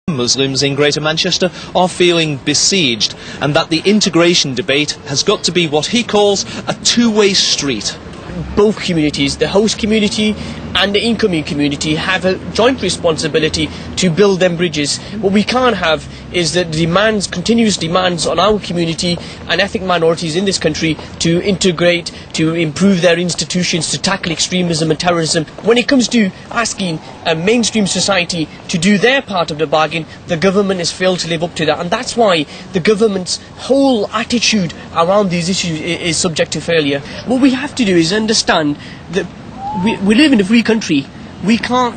Muslims in Greater Manchester are feeling besieged, and that the integration debate has got to be what he calls a two-way street. Both communities, the host community and the incoming community, have a joint responsibility to build them bridges. What we can't have is the continuous demands on our community and ethnic minorities in this country to integrate, to improve their institutions, to tackle extremism and terrorism. When it comes to asking mainstream society to do their part of the bargain, the government has failed to live up to that, and that's why the government's whole attitude around these issues is subject to failure. What we have to do is understand that we live in a free country. We can't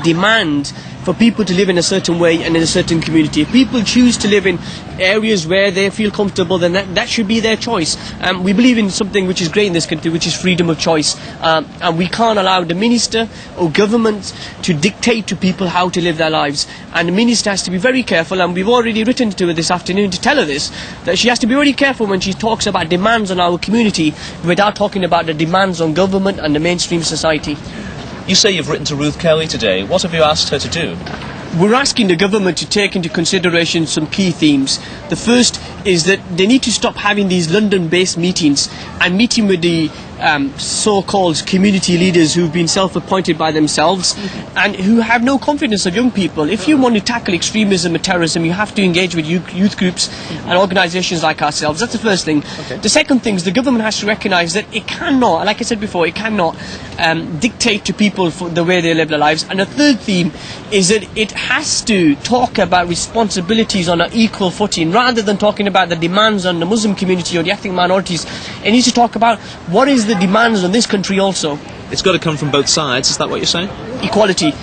demand for people to live in a certain way and in a certain community. If people choose to live in areas where they feel comfortable, then that should be their choice. We believe in something which is great in this country, which is freedom of choice, and we can't allow the minister or government to dictate to people how to live their lives. And the minister has to be very careful, and we've already written to her this afternoon to tell her this, that she has to be very careful when she talks about demands on our community without talking about the demands on government and the mainstream society. You say you've written to Ruth Kelly today. What have you asked her to do? We're asking the government to take into consideration some key themes. The first is that they need to stop having these London-based meetings and meeting with the so-called community leaders who've been self-appointed by themselves and who have no confidence of young people. If you want to tackle extremism and terrorism, you have to engage with youth groups and organisations like ourselves. That's the first thing. Okay. The second thing is the government has to recognise that it cannot, like I said before, it cannot dictate to people for the way they live their lives. And the third theme is that it has to talk about responsibilities on an equal footing rather than talking about the demands on the Muslim community or the ethnic minorities. It needs to talk about what is the demands on this country also. It's got to come from both sides, is that what you're saying? Equality.